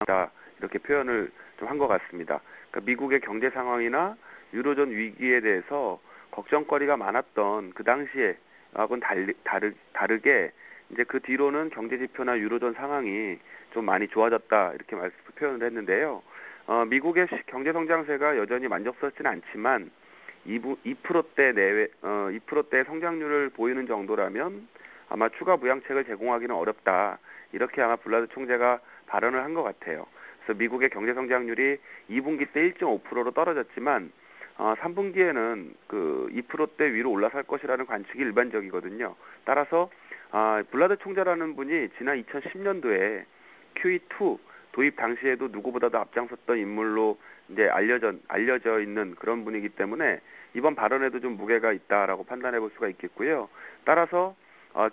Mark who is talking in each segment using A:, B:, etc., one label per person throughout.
A: 있다. 이렇게 표현을 좀 한 것 같습니다. 그러니까 미국의 경제 상황이나 유로존 위기에 대해서 걱정거리가 많았던 그 당시에 하고는 다르게 이제 그 뒤로는 경제 지표나 유로존 상황이 좀 많이 좋아졌다 이렇게 표현을 했는데요. 미국의 경제 성장세가 여전히 만족스럽지는 않지만 2%대 내외 2%대 성장률을 보이는 정도라면 아마 추가 부양책을 제공하기는 어렵다. 이렇게 아마 블라드 총재가 발언을 한 것 같아요. 그래서 미국의 경제 성장률이 2분기 때 1.5%로 떨어졌지만 3분기에는 그 2%대 위로 올라설 것이라는 관측이 일반적이거든요. 따라서 블라드 총재라는 분이 지난 2010년도에 QE2 도입 당시에도 누구보다도 앞장섰던 인물로 이제 알려져 있는 그런 분이기 때문에 이번 발언에도 좀 무게가 있다라고 판단해 볼 수가 있겠고요. 따라서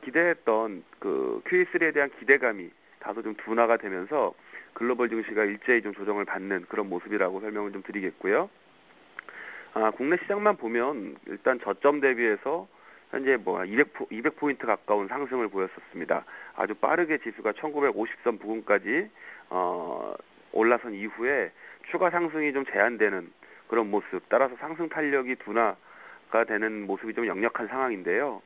A: 기대했던 그 QE3에 대한 기대감이 다소 좀 둔화가 되면서 글로벌 증시가 일제히 좀 조정을 받는 그런 모습이라고 설명을 좀 드리겠고요. 국내 시장만 보면 일단 저점 대비해서 현재 200포인트 가까운 상승을 보였었습니다. 아주 빠르게 지수가 1950선 부근까지 올라선 이후에 추가 상승이 좀 제한되는 그런 모습, 따라서 상승 탄력이 둔화가 되는 모습이 좀 역력한 상황인데요.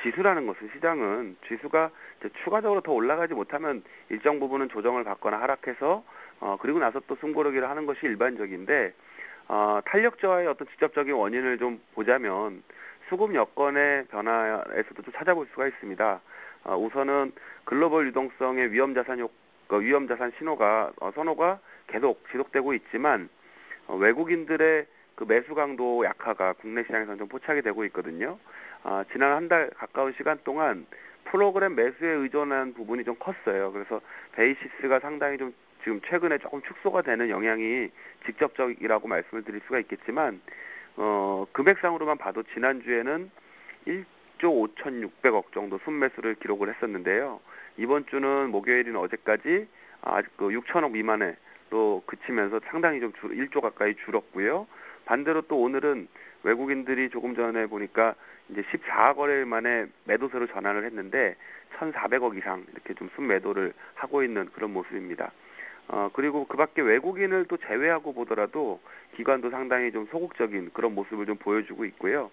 A: 지수라는 것은 지수가 추가적으로 더 올라가지 못하면 일정 부분은 조정을 받거나 하락해서 그리고 나서 또 승부르기를 하는 것이 일반적인데 탄력 저하의 어떤 직접적인 원인을 좀 보자면 수급 여건의 변화에서도 좀 찾아볼 수가 있습니다. 우선은 글로벌 유동성의 위험자산 선호가 계속 지속되고 있지만 외국인들의 그 매수 강도 약화가 국내 시장에서는 좀 포착이 되고 있거든요. 지난 한 달 가까운 시간 동안 프로그램 매수에 의존한 부분이 좀 컸어요. 그래서 베이시스가 상당히 좀 지금 최근에 조금 축소가 되는 영향이 직접적이라고 말씀을 드릴 수가 있겠지만 금액상으로만 봐도 지난주에는 1조 5,600억 정도 순매수를 기록을 했었는데요. 이번 주는 목요일인 어제까지 아직 6천억 미만에 또 그치면서 상당히 좀 1조 가까이 줄었고요. 반대로 또 오늘은 외국인들이 조금 전에 보니까 이제 14거래일 만에 매도세로 전환을 했는데 1,400억 이상 이렇게 좀 순매도를 하고 있는 그런 모습입니다. 그리고 그 밖에 외국인을 또 제외하고 보더라도 기관도 상당히 좀 소극적인 그런 모습을 좀 보여주고 있고요.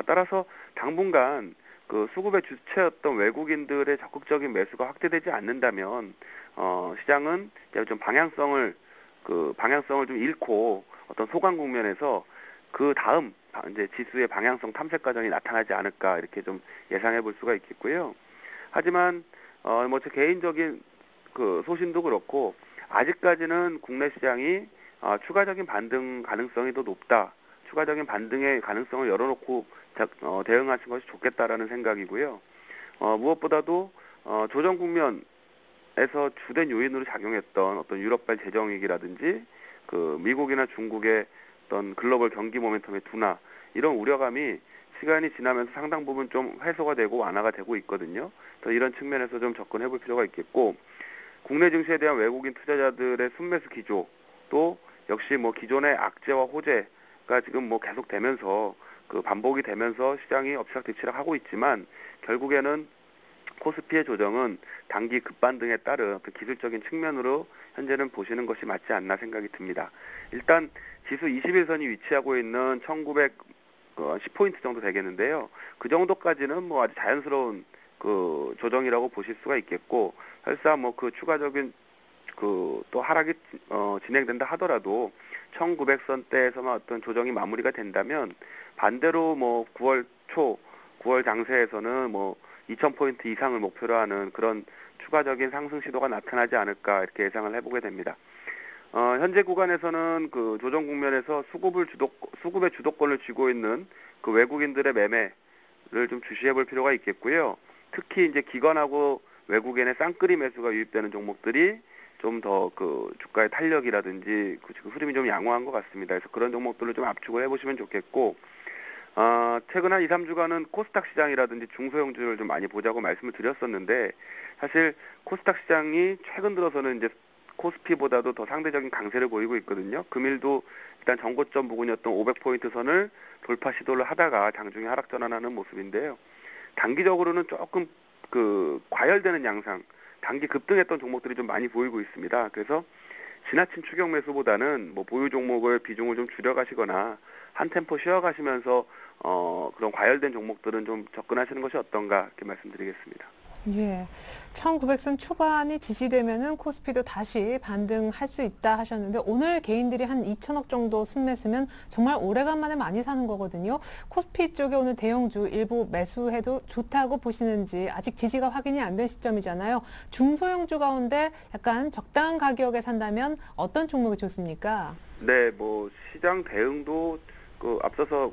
A: 따라서 당분간 그 수급의 주체였던 외국인들의 적극적인 매수가 확대되지 않는다면, 시장은 좀 방향성을 좀 잃고 어떤 소강 국면에서 그 다음 이제 지수의 방향성 탐색 과정이 나타나지 않을까 이렇게 좀 예상해 볼 수가 있겠고요. 하지만 제 개인적인 그 소신도 그렇고 아직까지는 국내 시장이 추가적인 반등 가능성이 더 높다. 추가적인 반등의 가능성을 열어놓고 대응하신 것이 좋겠다라는 생각이고요. 무엇보다도 조정 국면에서 주된 요인으로 작용했던 어떤 유럽발 재정위기라든지 그 미국이나 중국의 어떤 글로벌 경기 모멘텀의 둔화 이런 우려감이 시간이 지나면서 상당 부분 좀 해소가 되고 완화가 되고 있거든요. 그래서 이런 측면에서 좀 접근해 볼 필요가 있겠고 국내 증시에 대한 외국인 투자자들의 순매수 기조 또 역시 기존의 악재와 호재가 지금 계속되면서 그 반복이 되면서 시장이 엎치락뒤치락 하고 있지만 결국에는 코스피의 조정은 단기 급반등에 따른 어떤 기술적인 측면으로 현재는 보시는 것이 맞지 않나 생각이 듭니다. 일단 지수 21선이 위치하고 있는 1910포인트 정도 되겠는데요. 그 정도까지는 아주 자연스러운 그 조정이라고 보실 수가 있겠고 설사 그 추가적인 또 하락이 진행된다 하더라도 1900선대에서만 어떤 조정이 마무리가 된다면 반대로 9월 장세에서는 2000포인트 이상을 목표로 하는 그런 추가적인 상승 시도가 나타나지 않을까 이렇게 예상을 해보게 됩니다. 현재 구간에서는 그 조정 국면에서 수급의 주도권을 쥐고 있는 그 외국인들의 매매를 좀 주시해 볼 필요가 있겠고요. 특히 이제 기관하고 외국인의 쌍끌이 매수가 유입되는 종목들이 좀 더 그 주가의 탄력이라든지 지금 흐름이 좀 양호한 것 같습니다. 그래서 그런 종목들을 좀 압축을 해보시면 좋겠고, 최근 한 2, 3주간은 코스닥 시장이라든지 중소형주를 좀 많이 보자고 말씀을 드렸었는데, 사실 코스닥 시장이 최근 들어서는 이제 코스피보다도 더 상대적인 강세를 보이고 있거든요. 금일도 일단 전고점 부근이었던 500포인트 선을 돌파 시도를 하다가 장중에 하락 전환하는 모습인데요. 단기적으로는 조금 과열되는 양상, 단기 급등했던 종목들이 좀 많이 보이고 있습니다. 그래서 지나친 추격 매수보다는 뭐 보유 종목을 비중을 좀 줄여가시거나 한 템포 쉬어가시면서 그런 과열된 종목들은 좀 접근하시는 것이 어떤가 이렇게 말씀드리겠습니다.
B: 예. 1900선 초반이 지지되면은 코스피도 다시 반등할 수 있다 하셨는데 오늘 개인들이 한 2천억 정도 순매수면 정말 오래간만에 많이 사는 거거든요. 코스피 쪽에 오늘 대형주 일부 매수해도 좋다고 보시는지 아직 지지가 확인이 안 된 시점이잖아요. 중소형주 가운데 약간 적당한 가격에 산다면 어떤 종목이 좋습니까?
A: 네, 뭐 시장 대응도 앞서서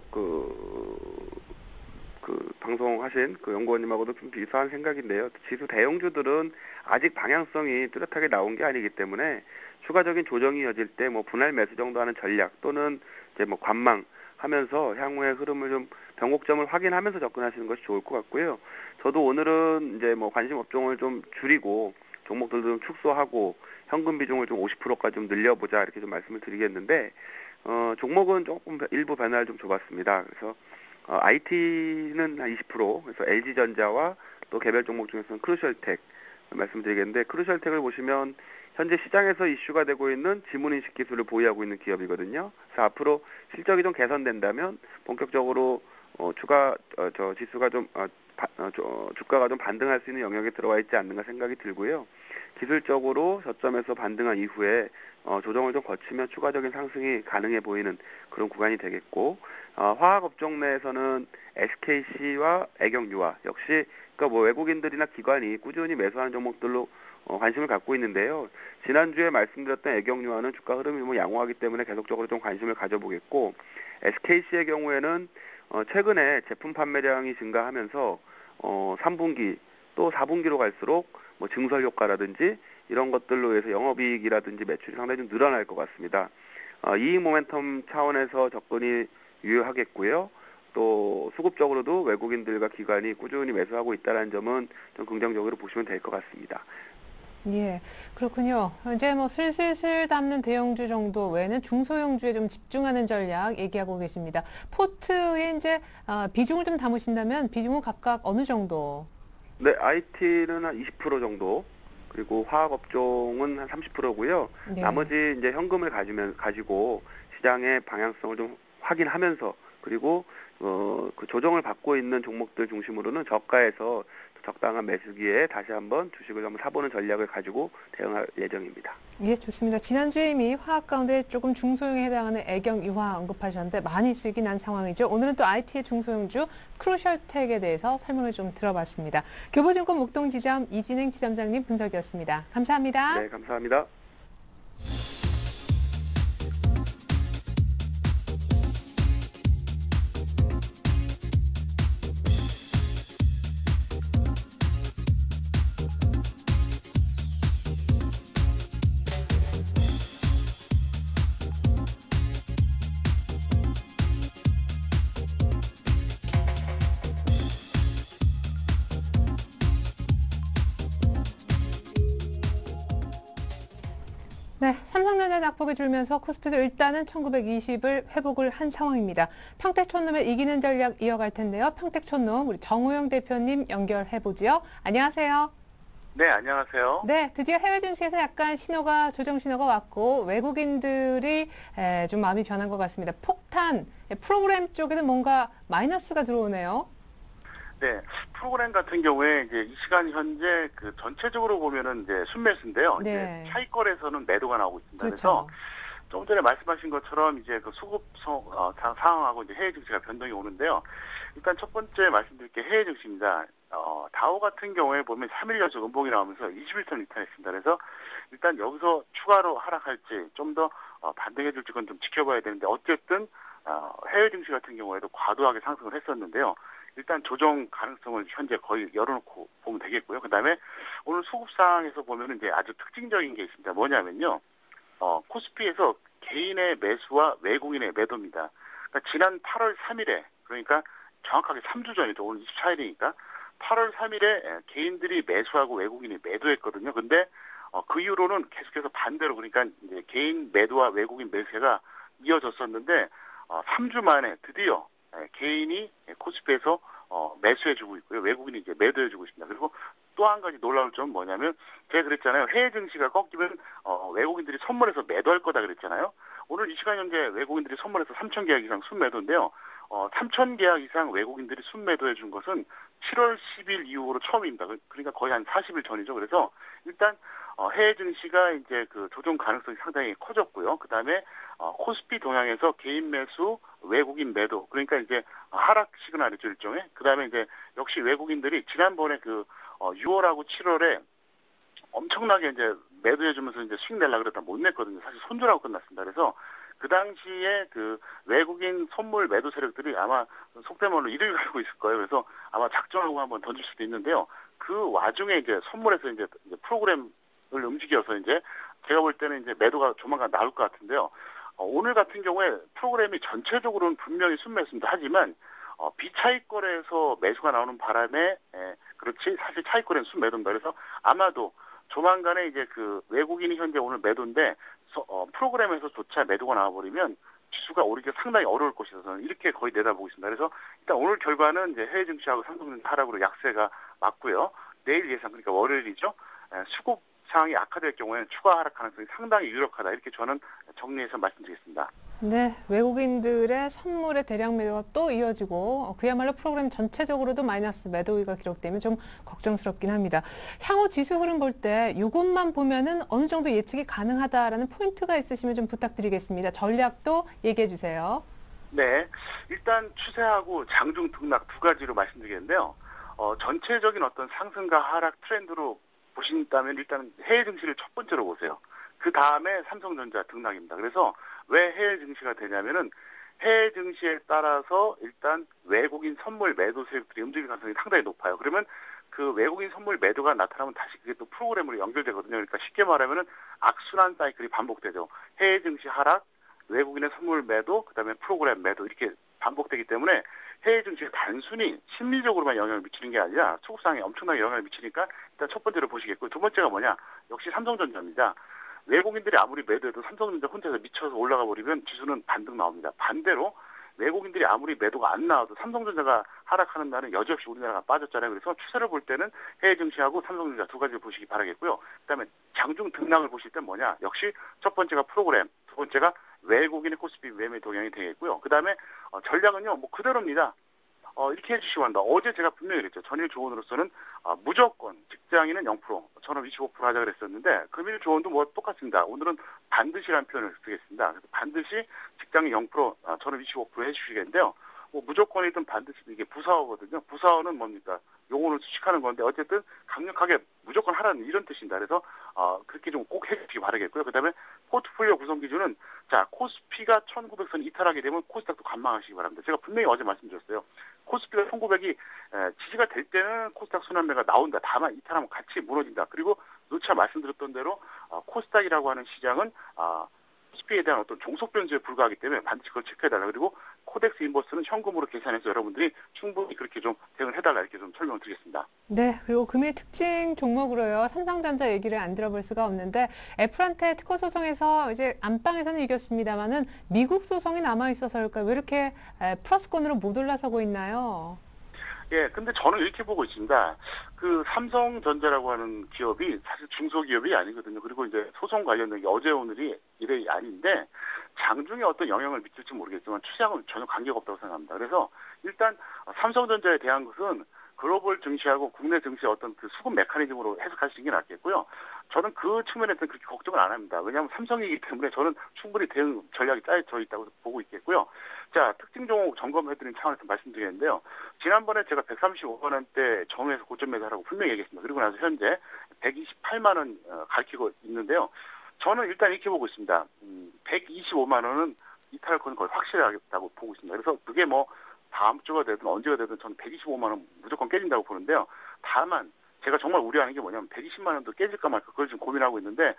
A: 방송하신 연구원님하고도 좀 비슷한 생각인데요. 지수 대형주들은 아직 방향성이 뚜렷하게 나온 게 아니기 때문에 추가적인 조정이 이어질 때 뭐 분할 매수 정도 하는 전략 또는 이제 뭐 관망하면서 향후의 흐름을 좀 변곡점을 확인하면서 접근하시는 것이 좋을 것 같고요. 저도 오늘은 이제 뭐 관심 업종을 좀 줄이고 종목들도 좀 축소하고 현금 비중을 좀 50%까지 좀 늘려보자 이렇게 좀 말씀을 드리겠는데 종목은 조금 일부 변화를 좀 줘봤습니다. 그래서 IT는 한 20%, 그래서 LG전자와 또 개별 종목 중에서는 크루셜텍 말씀드리겠는데, 크루셜텍을 보시면 현재 시장에서 이슈가 되고 있는 지문인식 기술을 보유하고 있는 기업이거든요. 그래서 앞으로 실적이 좀 개선된다면 본격적으로 지수가 좀 주가가 좀 반등할 수 있는 영역에 들어와 있지 않는가 생각이 들고요. 기술적으로 저점에서 반등한 이후에 조정을 좀 거치면 추가적인 상승이 가능해 보이는 그런 구간이 되겠고, 화학 업종 내에서는 SKC와 애경유화 역시 그러니까 뭐 외국인들이나 기관이 꾸준히 매수하는 종목들로 관심을 갖고 있는데요. 지난주에 말씀드렸던 애경유화는 주가 흐름이 뭐 양호하기 때문에 계속적으로 좀 관심을 가져보겠고, SKC의 경우에는 최근에 제품 판매량이 증가하면서 3분기 또 4분기로 갈수록 뭐 증설 효과라든지 이런 것들로 해서 영업이익이라든지 매출이 상당히 좀 늘어날 것 같습니다. 이익 모멘텀 차원에서 접근이 유효하겠고요. 또 수급적으로도 외국인들과 기관이 꾸준히 매수하고 있다는 점은 좀 긍정적으로 보시면 될 것 같습니다.
B: 예, 그렇군요. 이제 뭐 슬슬슬 담는 대형주 정도 외에는 중소형주에 좀 집중하는 전략 얘기하고 계십니다. 포트에 이제 비중을 좀 담으신다면 비중은 각각 어느 정도?
A: 네, IT는 한 20% 정도, 그리고 화학업종은 한 30%고요.
B: 네.
A: 나머지 이제 현금을 가지고 시장의 방향성을 좀 확인하면서, 그리고 그 조정을 받고 있는 종목들 중심으로는 저가에서 적당한 매수기에 다시 한번 주식을 한번 사보는 전략을 가지고 대응할 예정입니다.
B: 예, 좋습니다. 지난주에 이미 화학 가운데 조금 중소형에 해당하는 애경, 유화 언급하셨는데 많이 수익이 난 상황이죠. 오늘은 또 IT의 중소형주 크루셜텍에 대해서 설명을 좀 들어봤습니다. 교보증권 목동지점 이진행 지점장님 분석이었습니다. 감사합니다.
A: 네, 감사합니다.
B: 네, 삼성전자 낙폭이 줄면서 코스피도 일단은 1920을 회복을 한 상황입니다. 평택촌놈의 이기는 전략 이어갈 텐데요. 평택촌놈 우리 정우영 대표님 연결해보지요. 안녕하세요.
C: 네, 안녕하세요.
B: 네, 드디어 해외 증시에서 약간 조정 신호가 왔고 외국인들이 좀 마음이 변한 것 같습니다. 폭탄 프로그램 쪽에는 뭔가 마이너스가 들어오네요.
C: 네, 프로그램 같은 경우에 이제 이 시간 현재 그 전체적으로 보면은 이제 순매수인데요.
B: 네.
C: 이제 차익거래에서는 매도가 나오고 있습니다.
B: 그렇죠.
C: 그래서 조금 전에 말씀하신 것처럼 이제 그 수급 상황하고 이제 해외 증시가 변동이 오는데요. 일단 첫 번째 말씀드릴 게 해외 증시입니다. 다우 같은 경우에 보면 3일 연속 음봉이 나오면서 21선 리턴했습니다. 그래서 일단 여기서 추가로 하락할지 좀 더 반등해줄지 그건 좀 지켜봐야 되는데 어쨌든 해외 증시 같은 경우에도 과도하게 상승을 했었는데요. 일단 조정 가능성을 현재 거의 열어놓고 보면 되겠고요. 그 다음에 오늘 수급상에서 보면은 이제 아주 특징적인 게 있습니다. 뭐냐면요. 코스피에서 개인의 매수와 외국인의 매도입니다. 그러니까 지난 8월 3일에, 그러니까 정확하게 3주 전이죠. 오늘 24일이니까 8월 3일에 개인들이 매수하고 외국인이 매도했거든요. 근데 그 이후로는 계속해서 반대로, 그러니까 이제 개인 매도와 외국인 매수가 이어졌었는데 3주 만에 드디어 개인이 코스피에서 매수해주고 있고요. 외국인이 이제 매도해주고 있습니다. 그리고 또 한 가지 놀라울 점은 뭐냐면 제가 그랬잖아요. 해외 증시가 꺾이면 외국인들이 선물해서 매도할 거다 그랬잖아요. 오늘 이 시간 현재 외국인들이 선물해서 3천 계약 이상 순매도인데요. 3천 계약 이상 외국인들이 순매도해 준 것은 7월 10일 이후로 처음입니다. 그러니까 거의 한 40일 전이죠. 그래서 일단 해외 증시가 이제 그 조정 가능성이 상당히 커졌고요. 그 다음에 코스피 동향에서 개인 매수, 외국인 매도, 그러니까 이제 하락 시그널이죠, 일종의. 그 다음에 이제 역시 외국인들이 지난번에 6월하고 7월에 엄청나게 이제 매도해주면서 이제 수익 내려고 그러다 못 냈거든요. 사실 손절하고 끝났습니다. 그래서 그 당시에 그 외국인 선물 매도 세력들이 아마 속된 말로 이를 갈고 있을 거예요. 그래서 아마 작정하고 한번 던질 수도 있는데요. 그 와중에 이제 선물에서 이제 프로그램을 움직여서 이제 제가 볼 때는 이제 매도가 조만간 나올 것 같은데요. 오늘 같은 경우에 프로그램이 전체적으로는 분명히 순매수입니다. 하지만 비차익거래에서 매수가 나오는 바람에 그렇지 사실 차익거래는 순매도입니다. 그래서 아마도 조만간에 이제 그 외국인이 현재 오늘 매도인데 프로그램에서조차 매도가 나와버리면 지수가 오르기 상당히 어려울 것이라서 저는 이렇게 거의 내다보고 있습니다. 그래서 일단 오늘 결과는 이제 해외 증시하고 삼성전자 하락으로 약세가 맞고요. 내일 예상 그러니까 월요일이죠. 수급 상황이 악화될 경우에는 추가 하락 가능성이 상당히 유력하다. 이렇게 저는 정리해서 말씀드리겠습니다.
B: 네, 외국인들의 선물의 대량 매도가 또 이어지고 그야말로 프로그램 전체적으로도 마이너스 매도가 기록되면 좀 걱정스럽긴 합니다. 향후 지수 흐름 볼 때 이것만 보면은 어느 정도 예측이 가능하다라는 포인트가 있으시면 좀 부탁드리겠습니다. 전략도 얘기해 주세요.
C: 네, 일단 추세하고 장중 등락 두 가지로 말씀드리겠는데요. 전체적인 어떤 상승과 하락 트렌드로 보신다면 일단 해외 증시를 첫 번째로 보세요. 그 다음에 삼성전자 등락입니다. 그래서 왜 해외 증시가 되냐면은 해외 증시에 따라서 일단 외국인 선물 매도 세력들이 움직일 가능성이 상당히 높아요. 그러면 그 외국인 선물 매도가 나타나면 다시 그게 또 프로그램으로 연결되거든요. 그러니까 쉽게 말하면은 악순환 사이클이 반복되죠. 해외 증시 하락, 외국인의 선물 매도, 그다음에 프로그램 매도 이렇게 반복되기 때문에 해외 증시가 단순히 심리적으로만 영향을 미치는 게 아니라 수급상에 엄청나게 영향을 미치니까 일단 첫 번째로 보시겠고요. 두 번째가 뭐냐? 역시 삼성전자입니다. 외국인들이 아무리 매도해도 삼성전자 혼자서 미쳐서 올라가 버리면 지수는 반등 나옵니다. 반대로 외국인들이 아무리 매도가 안 나와도 삼성전자가 하락하는 날은 여지없이 우리나라가 빠졌잖아요. 그래서 추세를 볼 때는 해외 증시하고 삼성전자 두 가지를 보시기 바라겠고요. 그다음에 장중 등락을 보실 때 뭐냐? 역시 첫 번째가 프로그램, 두 번째가 외국인의 코스피 매매 동향이 되겠고요. 그다음에 전략은요, 뭐 그대로입니다. 이렇게 해주시기 바랍니다. 어제 제가 분명히 그랬죠. 전일 조언으로서는 무조건 직장인은 0%, 저는 25% 하자 그랬었는데 금일 조언도 뭐 똑같습니다. 오늘은 반드시라는 표현을 쓰겠습니다. 그래서 반드시 직장인 0%, 저는 25% 해주시겠는데요. 뭐 무조건이든 반드시 이게 부사어거든요. 부사어는 뭡니까? 용어를 수식하는 건데 어쨌든 강력하게 무조건 하라는 이런 뜻입니다. 그래서 그렇게 좀 꼭 해주시기 바라겠고요. 그다음에 포트폴리오 구성 기준은 자 코스피가 1900선 이탈하게 되면 코스닥도 관망하시기 바랍니다. 제가 분명히 어제 말씀드렸어요. 코스피가 1900이 지지가 될 때는 코스닥 순환매가 나온다. 다만 이탈하면 같이 무너진다. 그리고 누차 말씀드렸던 대로 코스닥이라고 하는 시장은 코스피에 대한 어떤 종속 변수에 불과하기 때문에 반드시 그걸 체크해달라. 그리고 코덱스 인버스는 현금으로 계산해서 여러분들이 충분히 그렇게 좀 대응을 해달라 이렇게 좀 설명을 드리겠습니다.
B: 네, 그리고 금일 특징 종목으로요. 삼성전자 얘기를 안 들어볼 수가 없는데 애플한테 특허 소송에서 이제 안방에서는 이겼습니다만은 미국 소송이 남아 있어서일까요? 왜 이렇게 플러스권으로 못 올라서고 있나요?
C: 예, 근데 저는 이렇게 보고 있습니다. 그 삼성전자라고 하는 기업이 사실 중소기업이 아니거든요. 그리고 이제 소송 관련된 게 어제 오늘이 일이 아닌데 장중에 어떤 영향을 미칠지 모르겠지만 추세하고는 전혀 관계가 없다고 생각합니다. 그래서 일단 삼성전자에 대한 것은 글로벌 증시하고 국내 증시의 어떤 그 수급 메커니즘으로 해석하시는 게 낫겠고요. 저는 그 측면에서는 그렇게 걱정을 안 합니다. 왜냐하면 삼성이기 때문에 저는 충분히 대응 전략이 짜여져 있다고 보고 있겠고요. 자, 특징 종목 점검해드린 차원에서 말씀드리겠는데요. 지난번에 제가 135만 원대 정회에서 고점 매도하라고 분명히 얘기했습니다. 그리고 나서 현재 128만 원 가리키고 있는데요. 저는 일단 이렇게 보고 있습니다. 125만 원은 이탈할 건 거의 확실하겠다고 보고 있습니다. 그래서 그게 뭐 다음 주가 되든 언제가 되든 저는 125만 원 무조건 깨진다고 보는데요. 다만 제가 정말 우려하는 게 뭐냐면 120만 원도 깨질까 말까 그걸 지금 고민하고 있는데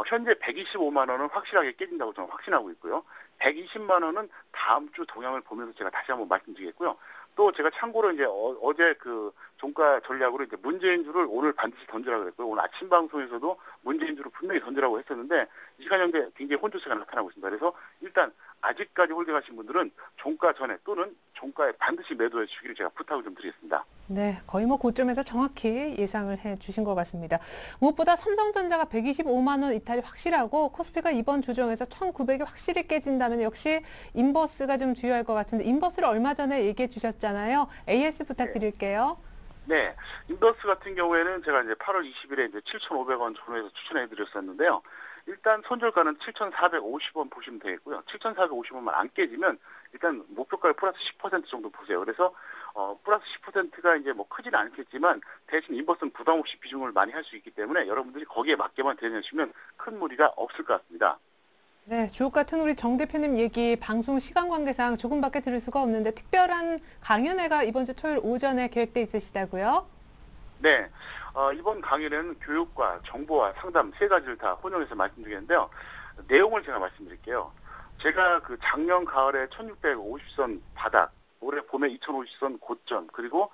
C: 현재 125만 원은 확실하게 깨진다고 저는 확신하고 있고요. 120만 원은 다음 주 동향을 보면서 제가 다시 한번 말씀드리겠고요. 또 제가 참고로 이제 어제 그 종가 전략으로 이제 문재인주를 오늘 반드시 던지라고 그랬고요. 오늘 아침 방송에서도 문재인주를 분명히 던지라고 했었는데 이 시간 현재 굉장히 혼조세가 나타나고 있습니다. 그래서 일단 아직까지 홀딩하신 분들은 종가 전에 또는 종가에 반드시 매도해 주기를 제가 부탁을 좀 드리겠습니다.
B: 네, 거의 뭐 고점에서 정확히 예상을 해 주신 것 같습니다. 무엇보다 삼성전자가 125만 원 이탈이 확실하고 코스피가 이번 조정에서 1900이 확실히 깨진다면 역시 인버스가 좀 주요할 것 같은데 인버스를 얼마 전에 얘기해 주셨잖아요. AS 부탁드릴게요.
C: 네, 인버스 같은 경우에는 제가 이제 8월 20일에 이제 7,500원 전후에서 추천해 드렸었는데요. 일단 손절가는 7,450원 보시면 되겠고요. 7,450원만 안 깨지면 일단 목표가를 플러스 10% 정도 보세요. 그래서 플러스 10%가 이제 뭐 크지는 않겠지만 대신 인버스는 부담 없이 비중을 많이 할 수 있기 때문에 여러분들이 거기에 맞게만 대응하시면 큰 무리가 없을 것 같습니다.
B: 네, 주옥 같은 우리 정 대표님 얘기 방송 시간 관계상 조금밖에 들을 수가 없는데 특별한 강연회가 이번 주 토요일 오전에 계획돼 있으시다고요?
C: 네, 이번 강의는 교육과 정보와 상담 세 가지를 다 혼용해서 말씀드리겠는데요. 내용을 제가 말씀드릴게요. 제가 그 작년 가을에 1650선 바닥, 올해 봄에 2050선 고점, 그리고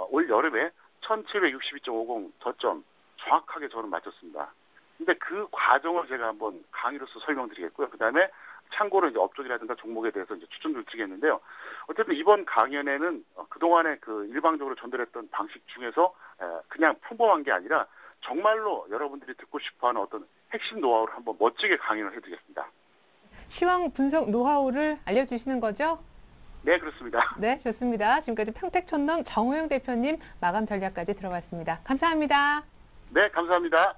C: 올 여름에 1762.50 저점 정확하게 저는 맞췄습니다. 근데 그 과정을 제가 한번 강의로서 설명드리겠고요. 그 다음에 참고로 이제 업종이라든가 종목에 대해서 이제 추천을 드리겠는데요. 어쨌든 이번 강연에는 그동안에 그 일방적으로 전달했던 방식 중에서 그냥 평범한 게 아니라 정말로 여러분들이 듣고 싶어하는 어떤 핵심 노하우를 한번 멋지게 강의를 해드리겠습니다.
B: 시황 분석 노하우를 알려주시는 거죠?
C: 네, 그렇습니다.
B: 네, 좋습니다. 지금까지 평택촌농 정호영 대표님 마감 전략까지 들어봤습니다. 감사합니다.
C: 네, 감사합니다.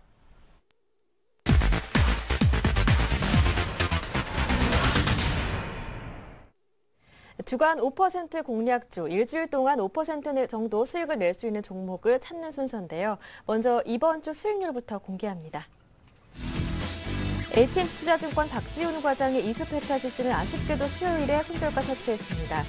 D: 주간 5% 공략주, 일주일 동안 5% 정도 수익을 낼 수 있는 종목을 찾는 순서인데요. 먼저 이번 주 수익률부터 공개합니다. HMC투자증권 박지훈 과장의 이수페타 지수는 아쉽게도 수요일에 손절가 터치했습니다.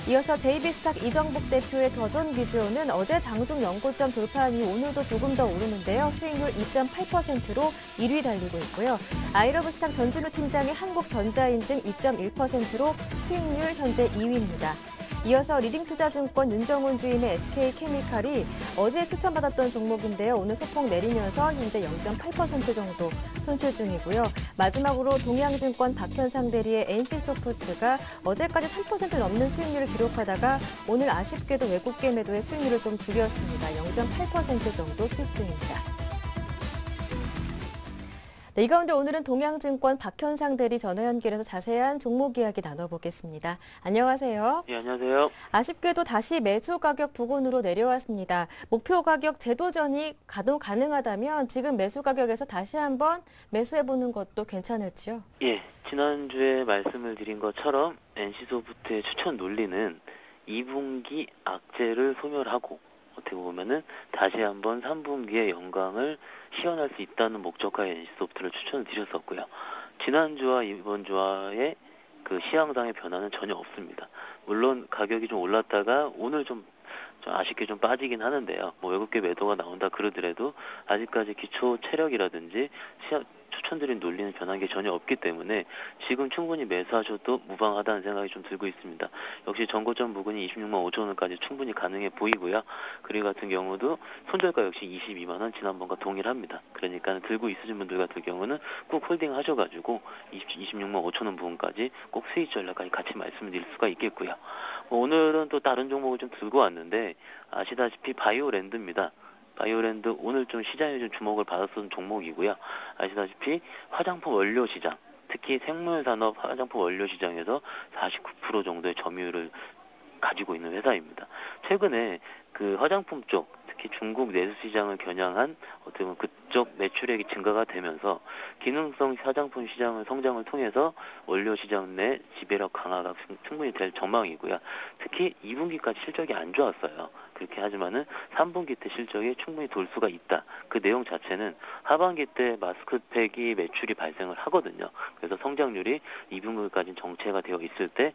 D: 이어서 JB스탁 이정복 대표의 더존 비즈오는 어제 장중 연고점 돌파한 이후 오늘도 조금 더 오르는데요. 수익률 2.8%로 1위 달리고 있고요. 아이러브스탁 전진우 팀장의 한국전자인증 2.1%로 수익률 현재 2위입니다. 이어서 리딩투자증권 윤정훈 주임의 SK케미칼이 어제 추천받았던 종목인데요. 오늘 소폭 내리면서 현재 0.8% 정도 손실 중이고요. 마지막으로 동양증권 박현상 대리의 NC소프트가 어제까지 3% 넘는 수익률을 기록하다가 오늘 아쉽게도 외국계 매도의 수익률을 좀 줄였습니다. 0.8% 정도 수익 중입니다. 네, 이 가운데 오늘은 동양증권 박현상 대리 전화 연결해서 자세한 종목 이야기 나눠보겠습니다. 안녕하세요.
E: 네, 안녕하세요.
D: 아쉽게도 다시 매수 가격 부근으로 내려왔습니다. 목표 가격 재도전이 가능하다면 지금 매수 가격에서 다시 한번 매수해보는 것도 괜찮을지요?
E: 예, 지난주에 말씀을 드린 것처럼 NC소프트의 추천 논리는 2분기 악재를 소멸하고 어떻게 보면은 다시 한번 3분기의 영광을 시연할 수 있다는 목적하에 NC소프트를 추천을 드렸었고요. 지난주와 이번 주와의 그 시황상의 변화는 전혀 없습니다. 물론 가격이 좀 올랐다가 오늘 좀 아쉽게 좀 빠지긴 하는데요. 뭐 외국계 매도가 나온다 그러더라도 아직까지 기초 체력이라든지 추천드린 논리는 변한 게 전혀 없기 때문에 지금 충분히 매수하셔도 무방하다는 생각이 좀 들고 있습니다. 역시 전고점 부근이 26만 5천 원까지 충분히 가능해 보이고요. 그리고 같은 경우도 손절가 역시 22만 원 지난번과 동일합니다. 그러니까 들고 있으신 분들 같은 경우는 꼭 홀딩 하셔가지고 26만 5천 원 부분까지 꼭 수익 전략까지 같이 말씀드릴 수가 있겠고요. 오늘은 또 다른 종목을 좀 들고 왔는데 아시다시피 바이오랜드입니다. 바이오랜드 오늘 좀 시장에 좀 주목을 받았던 종목이고요. 아시다시피 화장품 원료 시장, 특히 생물산업 화장품 원료 시장에서 49% 정도의 점유율을 가지고 있는 회사입니다. 최근에 그 화장품 쪽, 특히 중국 내수 시장을 겨냥한 어떻게 보면 그쪽 매출액이 증가가 되면서 기능성 화장품 시장의 성장을 통해서 원료 시장 내 지배력 강화가 충분히 될 전망이고요. 특히 2분기까지 실적이 안 좋았어요. 그렇게 하지만은 3분기 때 실적이 충분히 돌 수가 있다. 그 내용 자체는 하반기 때 마스크팩이 매출이 발생을 하거든요. 그래서 성장률이 2분기까지 정체가 되어 있을 때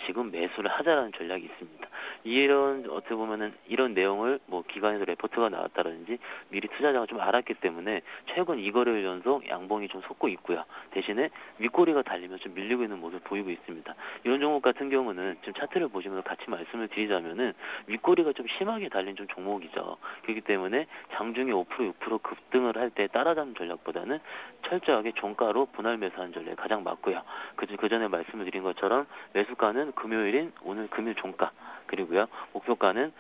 E: 지금 매수를 하자라는 전략이 있습니다. 이런 어떻게 보면은 이런 내용을 뭐 기관에서 레포트가 나왔다든지 미리 투자자가 좀 알았기 때문에 최근 2거래일 연속 양봉이 좀 솟고 있고요. 대신에 윗꼬리가 달리면 좀 밀리고 있는 모습을 보이고 있습니다. 이런 종목 같은 경우는 지금 차트를 보시면서 같이 말씀을 드리자면은 윗꼬리가 좀 심하게 달린 좀 종목이죠. 그렇기 때문에 장중에 5% 6% 급등을 할 때 따라잡는 전략보다는 철저하게 종가로 분할 매수하는 전략이 가장 맞고요. 그 전에 말씀을 드린 것처럼 매수가는 목표가는 금요일인 오늘 금일 종가, 그리고요 목표가는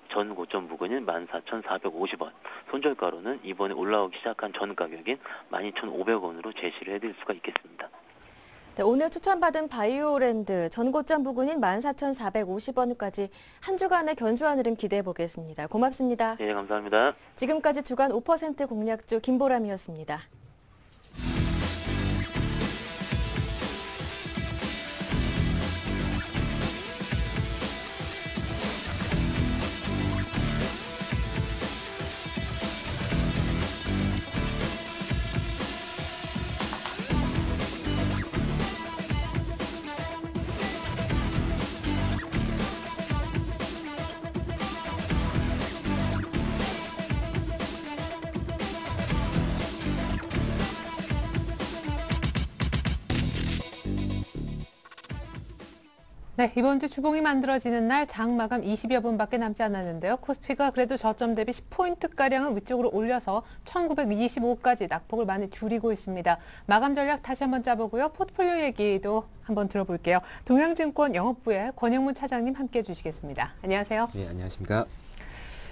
E: 전 고점 부근인 14,450원, 손절가로는 이번에 올라오기 시작한 전 가격인 12,500원으로 제시를 해드릴 수가 있겠습니다.
D: 네, 오늘 추천받은 바이오랜드 전고점 부근인 14,450원까지 한 주간의 견조한 흐름 기대해 보겠습니다. 고맙습니다.
E: 네, 감사합니다.
D: 지금까지 주간 5% 공략주 김보람이었습니다.
B: 네, 이번 주 주봉이 만들어지는 날 장 마감 20여 분밖에 남지 않았는데요. 코스피가 그래도 저점 대비 10포인트가량은 위쪽으로 올려서 1925까지 낙폭을 많이 줄이고 있습니다. 마감 전략 다시 한번 짜보고요. 포트폴리오 얘기도 한번 들어볼게요. 동양증권 영업부의 권영문 차장님 함께해 주시겠습니다. 안녕하세요.
F: 네, 안녕하십니까.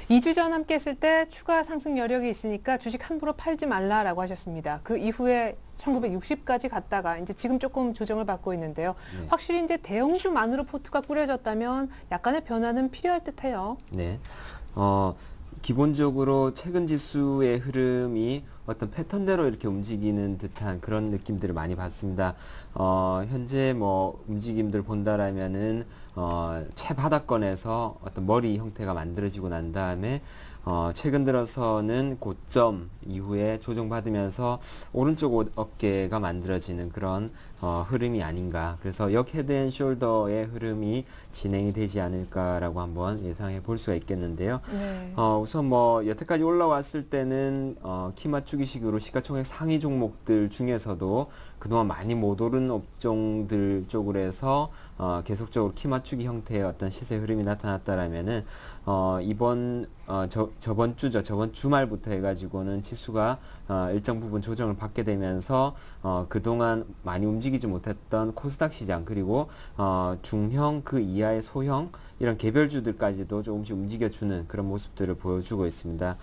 B: 2주 전 함께 했을 때 추가 상승 여력이 있으니까 주식 함부로 팔지 말라라고 하셨습니다. 그 이후에 1960까지 갔다가 이제 지금 조금 조정을 받고 있는데요.
F: 네.
B: 확실히 이제 대형주만으로 포트가 꾸려졌다면 약간의 변화는 필요할 듯해요.
F: 네. 기본적으로 최근 지수의 흐름이 어떤 패턴대로 이렇게 움직이는 듯한 그런 느낌들을 많이 봤습니다. 현재 뭐 움직임들 본다라면은 최바닥권에서 어떤 머리 형태가 만들어지고 난 다음에 최근 들어서는 고점 이후에 조정받으면서 오른쪽 어깨가 만들어지는 그런 흐름이 아닌가. 그래서 역 헤드앤숄더의 흐름이 진행이 되지 않을까라고 한번 예상해 볼 수가 있겠는데요.
B: 네.
F: 우선 뭐 여태까지 올라왔을 때는 키 맞추기식으로 시가총액 상위 종목들 중에서도 그동안 많이 못 오른 업종들 쪽으로 해서 계속적으로 키 맞추기 형태의 어떤 시세 흐름이 나타났다라면은 저번 주죠. 저번 주말부터 해가지고는 지수가 일정 부분 조정을 받게 되면서 그동안 많이 움직이지 못했던 코스닥 시장, 그리고 중형 그 이하의 소형 이런 개별주들까지도 조금씩 움직여주는 그런 모습들을 보여주고 있습니다.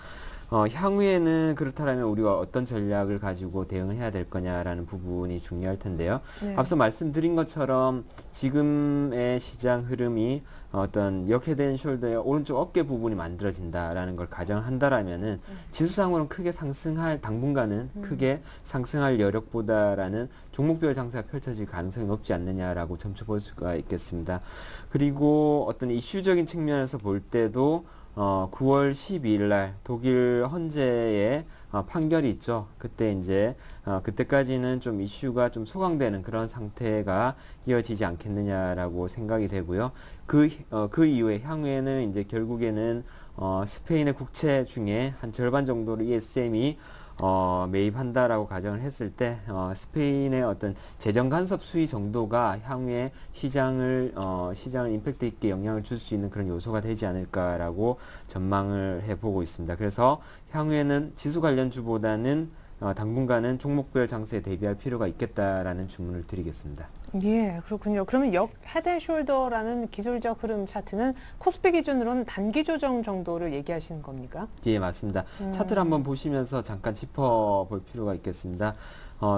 F: 향후에는 그렇다면 우리가 어떤 전략을 가지고 대응을 해야 될 거냐라는 부분이 중요할 텐데요.
B: 네.
F: 앞서 말씀드린 것처럼 지금의 시장 흐름이 어떤 역 헤드앤숄더의 오른쪽 어깨 부분이 만들어진다라는 걸 가정한다라면은 지수상으로는 크게 상승할, 당분간은 크게 상승할 여력보다라는 종목별 장세가 펼쳐질 가능성이 높지 않느냐라고 점쳐볼 수가 있겠습니다. 그리고 어떤 이슈적인 측면에서 볼 때도 9월 12일 날 독일 헌재의 판결이 있죠. 그때 이제 그때까지는 좀 이슈가 좀 소강되는 그런 상태가 이어지지 않겠느냐라고 생각이 되고요. 그 이후에 향후에는 이제 결국에는 스페인의 국채 중에 한 절반 정도를 ESM이 매입한다라고 가정을 했을 때 스페인의 어떤 재정 간섭 수위 정도가 향후에 시장을 임팩트 있게 영향을 줄 수 있는 그런 요소가 되지 않을까라고 전망을 해보고 있습니다. 그래서 향후에는 지수 관련주보다는 당분간은 종목별 장세에 대비할 필요가 있겠다라는 주문을 드리겠습니다.
B: 예, 그렇군요. 그러면 역 헤드앤숄더라는 기술적 흐름 차트는 코스피 기준으로는 단기 조정 정도를 얘기하시는 겁니까?
F: 예, 맞습니다. 차트를 한번 보시면서 잠깐 짚어볼 필요가 있겠습니다.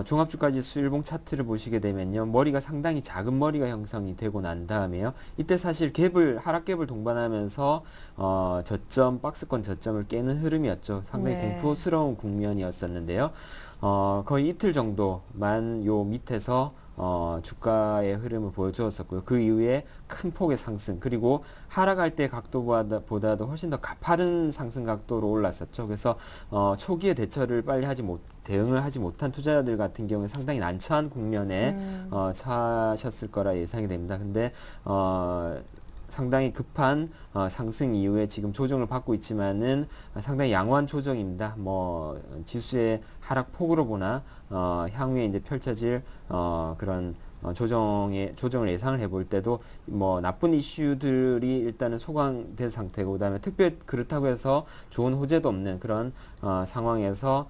F: 종합주가지수 일봉 차트를 보시게 되면요, 머리가 상당히 작은 머리가 형성이 되고 난 다음에요, 이때 사실 하락갭을 동반하면서 박스권 저점을 깨는 흐름이었죠. 상당히
B: 네.
F: 공포스러운 국면이었었는데요. 거의 이틀 정도만 요 밑에서 주가의 흐름을 보여주었었고요. 그 이후에 큰 폭의 상승, 그리고 하락할 때 각도보다도 훨씬 더 가파른 상승 각도로 올랐었죠. 그래서 초기에 대응을 하지 못한 투자자들 같은 경우에 상당히 난처한 국면에 처하셨을 거라 예상이 됩니다. 근데 상당이 급한 상승 이후에 지금 조정을 받고 있지만은 상당히 양호한 조정입니다. 지수의 하락 폭으로 보나 향후에 이제 펼쳐질 그런 조정을 예상을 해볼 때도 뭐 나쁜 이슈들이 일단은 소강된 상태고, 그다음에 특별히 그렇다고 해서 좋은 호재도 없는 그런 상황에서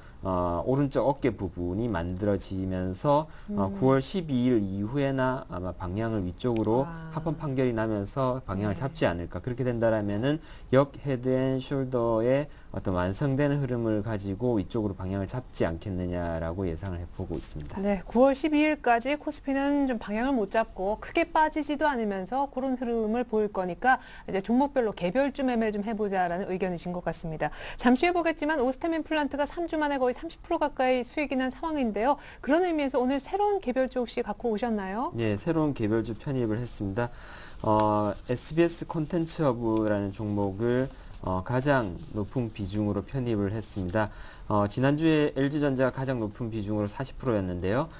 F: 오른쪽 어깨 부분이 만들어지면서 9월 12일 이후에나 아마 방향을 위쪽으로 합헌 판결이 나면서 방향을 잡지 않을까. 그렇게 된다라면은 역 헤드 앤 숄더의 어떤 완성되는 흐름을 가지고 위쪽으로 방향을 잡지 않겠느냐라고 예상을 해보고 있습니다.
B: 네, 9월 12일까지 코스피는 좀 방향을 못 잡고 크게 빠지지도 않으면서 그런 흐름을 보일 거니까 이제 종목별로 개별주 매매 좀 해보자라는 의견이신 것 같습니다. 잠시 후에 보겠지만 오스템 임플란트가 3주 만에 거의 30% 가까이 수익이 난 상황인데요. 그런 의미에서 오늘 새로운 개별주 혹시 갖고 오셨나요?
F: 네, 새로운 개별주 편입을 했습니다. SBS 콘텐츠허브라는 종목을 가장 높은 비중으로 편입을 했습니다. 지난주에 LG전자가 가장 높은 비중으로 40%였는데요.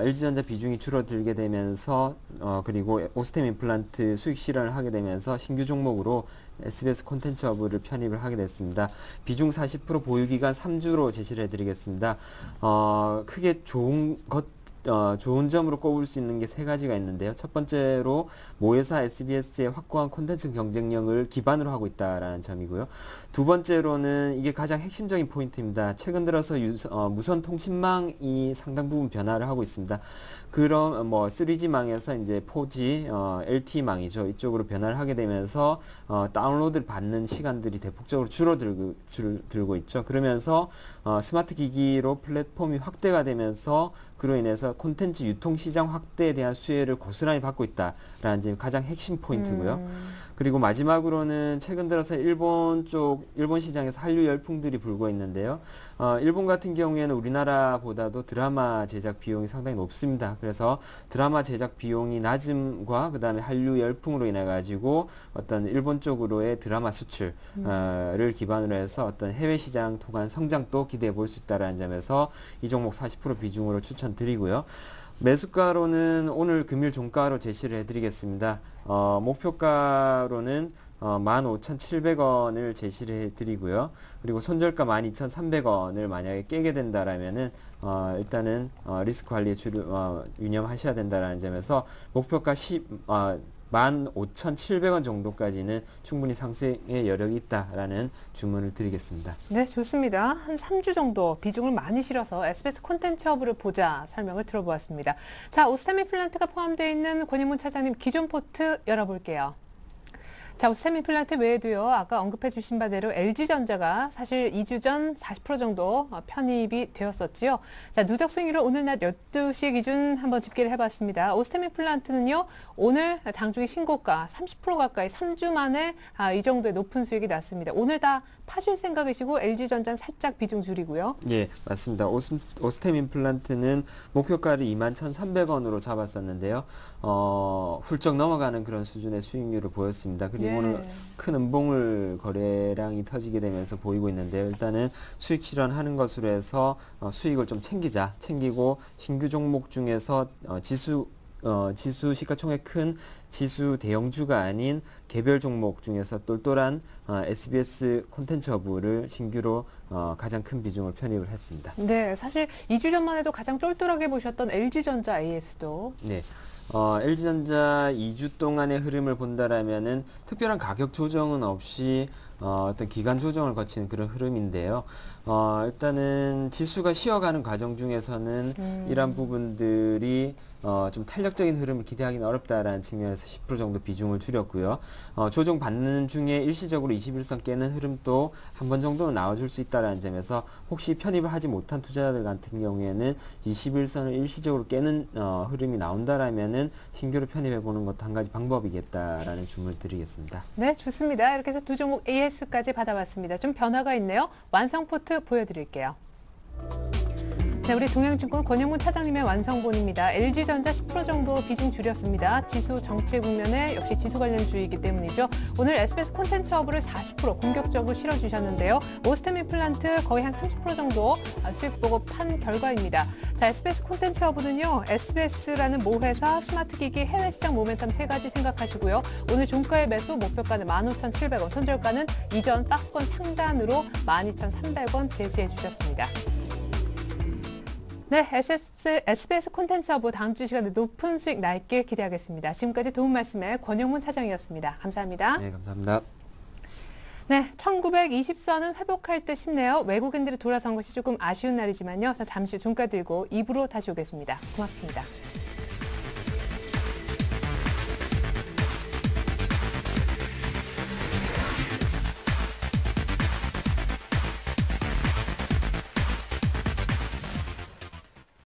F: LG전자 비중이 줄어들게 되면서 그리고 오스템 임플란트 수익 실현을 하게 되면서 신규 종목으로 SBS 콘텐츠허브를 편입을 하게 됐습니다. 비중 40% 보유기간 3주로 제시를 해드리겠습니다. 크게 좋은 점으로 꼽을 수 있는 게 세 가지가 있는데요. 첫 번째로 모회사 SBS의 확고한 콘텐츠 경쟁력을 기반으로 하고 있다라는 점이고요. 두 번째로는 이게 가장 핵심적인 포인트입니다. 최근 들어서 무선 통신망이 상당 부분 변화를 하고 있습니다. 그럼 3G망에서 이제 4G, LTE망이죠. 이쪽으로 변화를 하게 되면서 다운로드를 받는 시간들이 대폭적으로 줄어들고 있죠. 그러면서 스마트 기기로 플랫폼이 확대가 되면서 그로 인해서 콘텐츠 유통 시장 확대에 대한 수혜를 고스란히 받고 있다라는 점이 가장 핵심 포인트고요. 그리고 마지막으로는 최근 들어서 일본 시장에서 한류 열풍들이 불고 있는데요. 일본 같은 경우에는 우리나라보다도 드라마 제작 비용이 상당히 높습니다. 그래서 드라마 제작 비용이 낮음과 그다음에 한류 열풍으로 인해 가지고 어떤 일본 쪽으로의 드라마 수출을 기반으로 해서 어떤 해외 시장 통한 성장도 기대해 볼 수 있다라는 점에서 이 종목 40% 비중으로 추천드리고요. 매수가로는 오늘 금일 종가로 제시를 해드리겠습니다. 목표가로는 15,700원을 제시를 해드리고요. 그리고 손절가 12,300원을 만약에 깨게 된다라면은 일단은 리스크 관리에 유념하셔야 된다라는 점에서 목표가 15,700원 정도까지는 충분히 상승의 여력이 있다라는 주문을 드리겠습니다.
B: 네, 좋습니다. 한 3주 정도 비중을 많이 실어서 SBS 콘텐츠허브를 보자 설명을 들어보았습니다. 자, 오스템 임플란트가 포함되어 있는 권인문 차장님 기존 포트 열어볼게요. 자, 오스템 임플란트 외에도요, 아까 언급해 주신 바대로 LG전자가 사실 2주 전 40% 정도 편입이 되었었지요. 자, 누적 수익률을 오늘 낮 12시 기준 한번 집계를 해봤습니다. 오스템 임플란트는요, 오늘 장중에 신고가 30% 가까이 3주 만에 이 정도의 높은 수익이 났습니다. 오늘 다 파실 생각이시고 LG전자는 살짝 비중 줄이고요.
F: 예, 맞습니다. 오스템 임플란트는 목표가를 21,300원으로 잡았었는데요. 훌쩍 넘어가는 그런 수준의 수익률을 보였습니다. 그리고 오늘 큰 음봉을 거래량이 터지게 되면서 보이고 있는데요. 일단은 수익 실현하는 것으로 해서 수익을 좀 챙기고 신규 종목 중에서 지수 시가총액 큰 지수 대형주가 아닌 개별 종목 중에서 똘똘한 SBS 콘텐츠허브를 신규로 가장 큰 비중을 편입을 했습니다.
B: 네, 사실 2주 전만 해도 가장 똘똘하게 보셨던 LG전자 AS도.
F: 네. LG전자 2주 동안의 흐름을 본다라면은 특별한 가격 조정은 없이 어떤 기간 조정을 거치는 그런 흐름인데요. 일단은 지수가 쉬어가는 과정 중에서는 이러한 부분들이 좀 탄력적인 흐름을 기대하기는 어렵다라는 측면에서 10% 정도 비중을 줄였고요. 조정 받는 중에 일시적으로 21선 깨는 흐름도 한 번 정도는 나와줄 수 있다라는 점에서 혹시 편입을 하지 못한 투자자들 같은 경우에는 21선을 일시적으로 깨는 흐름이 나온다라면은 신규로 편입해보는 것도 한 가지 방법이겠다라는 주문을 드리겠습니다.
B: 네, 좋습니다. 이렇게 해서 두 종목 AS까지 받아봤습니다. 좀 변화가 있네요. 완성 포트 보여드릴게요. 네, 우리 동양증권 권영문 차장님의 완성본입니다. LG전자 10% 정도 비중 줄였습니다. 지수 정체 국면에 역시 지수 관련주이기 때문이죠. 오늘 SBS 콘텐츠허브를 40% 공격적으로 실어주셨는데요. 오스템 임플란트 거의 한 30% 정도 수익 보고 판 결과입니다. 자, SBS 콘텐츠허브는요, SBS라는 모회사, 스마트기기, 해외 시장 모멘텀 세 가지 생각하시고요. 오늘 종가의 매수 목표가는 15,700원, 손절가는 이전 박스권 상단으로 12,300원 제시해 주셨습니다. 네, SBS 콘텐츠 허브 다음 주 시간에 높은 수익 날길 기대하겠습니다. 지금까지 도움 말씀의 권영문 차장이었습니다. 감사합니다.
F: 네, 감사합니다.
B: 네, 1920선은 회복할 듯 싶네요. 외국인들이 돌아선 것이 조금 아쉬운 날이지만요. 잠시 후 종가 들고 2부로 다시 오겠습니다. 고맙습니다.